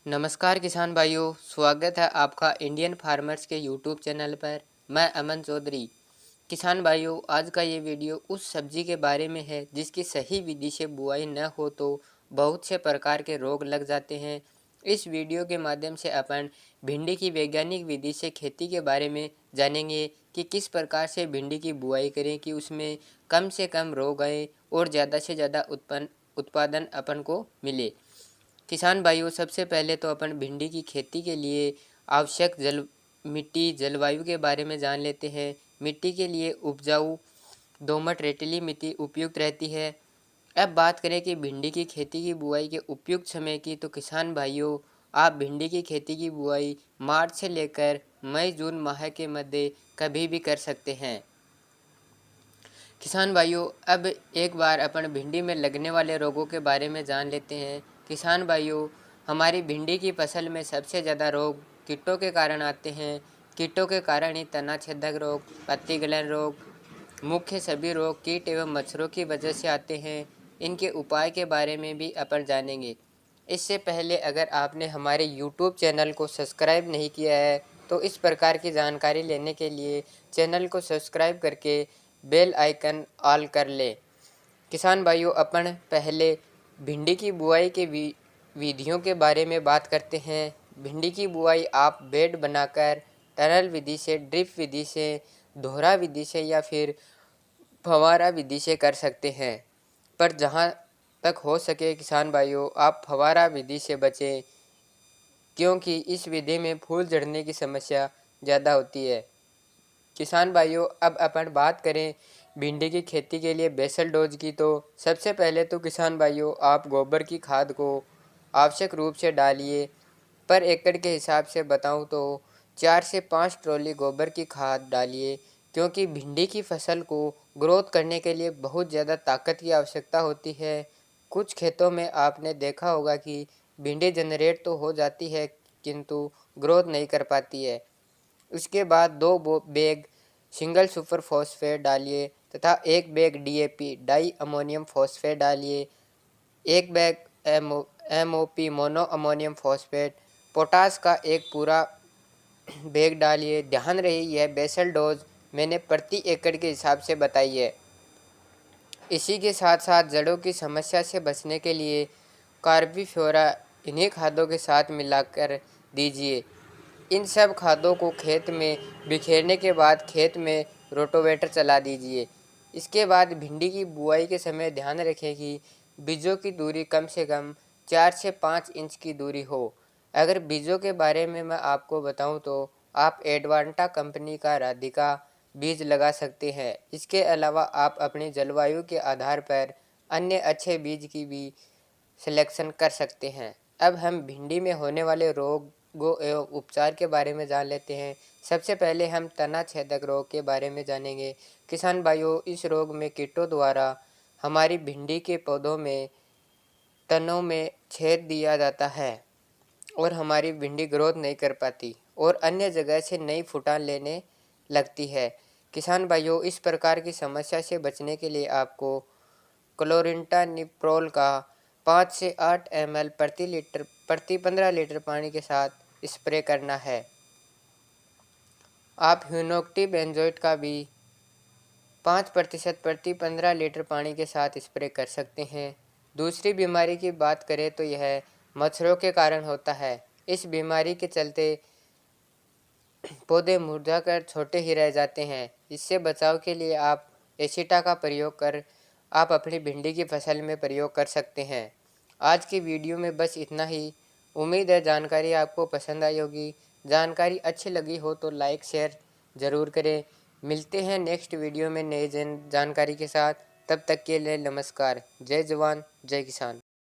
नमस्कार किसान भाइयों, स्वागत है आपका इंडियन फार्मर्स के यूट्यूब चैनल पर। मैं अमन चौधरी। किसान भाइयों, आज का ये वीडियो उस सब्जी के बारे में है जिसकी सही विधि से बुआई न हो तो बहुत से प्रकार के रोग लग जाते हैं। इस वीडियो के माध्यम से अपन भिंडी की वैज्ञानिक विधि से खेती के बारे में जानेंगे कि किस प्रकार से भिंडी की बुआई करें कि उसमें कम से कम रोग आए और ज़्यादा से ज़्यादा उत्पादन अपन को मिले। किसान भाइयों, सबसे पहले तो अपन भिंडी की खेती के लिए आवश्यक मिट्टी जलवायु के बारे में जान लेते हैं। मिट्टी के लिए उपजाऊ दोमट रेतीली मिट्टी उपयुक्त रहती है। अब बात करें कि भिंडी की खेती की बुआई के उपयुक्त समय की, तो किसान भाइयों, आप भिंडी की खेती की बुआई मार्च से लेकर मई जून माह के मध्य कभी भी कर सकते हैं। किसान भाइयों, अब एक बार अपन भिंडी में लगने वाले रोगों के बारे में जान लेते हैं। किसान भाइयों, हमारी भिंडी की फसल में सबसे ज़्यादा रोग कीटों के कारण आते हैं। कीटों के कारण ही तना छेदक रोग, पत्ती गलन रोग, मुख्य सभी रोग कीट एवं मच्छरों की वजह से आते हैं। इनके उपाय के बारे में भी अपन जानेंगे। इससे पहले अगर आपने हमारे यूट्यूब चैनल को सब्सक्राइब नहीं किया है तो इस प्रकार की जानकारी लेने के लिए चैनल को सब्सक्राइब करके बेल आइकन ऑल कर ले। किसान भाइयों, अपन पहले भिंडी की बुआई के विधियों के बारे में बात करते हैं। भिंडी की बुआई आप बेड बनाकर टनल विधि से, ड्रिप विधि से, दोहरा विधि से या फिर फव्वारा विधि से कर सकते हैं। पर जहाँ तक हो सके किसान भाइयों, आप फव्वारा विधि से बचें, क्योंकि इस विधि में फूल झड़ने की समस्या ज़्यादा होती है। किसान भाइयों, अब अपन बात करें भिंडी की खेती के लिए बेसल डोज की, तो सबसे पहले तो किसान भाइयों, आप गोबर की खाद को आवश्यक रूप से डालिए। पर एकड़ के हिसाब से बताऊं तो 4 से 5 ट्रॉली गोबर की खाद डालिए, क्योंकि भिंडी की फसल को ग्रोथ करने के लिए बहुत ज़्यादा ताकत की आवश्यकता होती है। कुछ खेतों में आपने देखा होगा कि भिंडी जनरेट तो हो जाती है किंतु ग्रोथ नहीं कर पाती है। उसके बाद 2 बैग सिंगल सुपर फॉस्फेट डालिए तथा 1 bag DAP di ammonium phosphate डालिए। 1 bag MOP mono ammonium phosphate potash का एक पूरा बैग डालिए। ध्यान रहे, यह बेसल डोज मैंने प्रति एकड़ के हिसाब से बताई है। इसी के साथ साथ जड़ों की समस्या से बचने के लिए कार्बीफ्लोरा इन्हीं खादों के साथ मिलाकर दीजिए। इन सब खादों को खेत में बिखेरने के बाद खेत में रोटोवेटर चला दीजिए। इसके बाद भिंडी की बुआई के समय ध्यान रखें कि बीजों की दूरी कम से कम 4 से 5 इंच की दूरी हो। अगर बीजों के बारे में मैं आपको बताऊं तो आप एडवांटा कंपनी का राधिका बीज लगा सकते हैं। इसके अलावा आप अपनी जलवायु के आधार पर अन्य अच्छे बीज की भी सिलेक्शन कर सकते हैं। अब हम भिंडी में होने वाले रोगों एवं उपचार के बारे में जान लेते हैं। सबसे पहले हम तना छेदक रोग के बारे में जानेंगे। किसान भाइयों, इस रोग में कीटों द्वारा हमारी भिंडी के पौधों में तनों में छेद दिया जाता है और हमारी भिंडी ग्रोथ नहीं कर पाती और अन्य जगह से नई फुटान लेने लगती है। किसान भाइयों, इस प्रकार की समस्या से बचने के लिए आपको क्लोरिंटानिप्रोल का 5 से 8 ml प्रति 15 लीटर पानी के साथ स्प्रे करना है। आप ह्यूनोक्टी बेंजोइट का भी 5% प्रति 15 लीटर पानी के साथ स्प्रे कर सकते हैं। दूसरी बीमारी की बात करें तो यह मच्छरों के कारण होता है। इस बीमारी के चलते पौधे मुरझाकर छोटे ही रह जाते हैं। इससे बचाव के लिए आप एसिटा का प्रयोग कर आप अपनी भिंडी की फसल में प्रयोग कर सकते हैं। आज की वीडियो में बस इतना ही। उम्मीद है जानकारी आपको पसंद आई होगी। जानकारी अच्छी लगी हो तो लाइक शेयर ज़रूर करें। मिलते हैं नेक्स्ट वीडियो में नई जानकारी के साथ। तब तक के लिए नमस्कार। जय जवान जय किसान।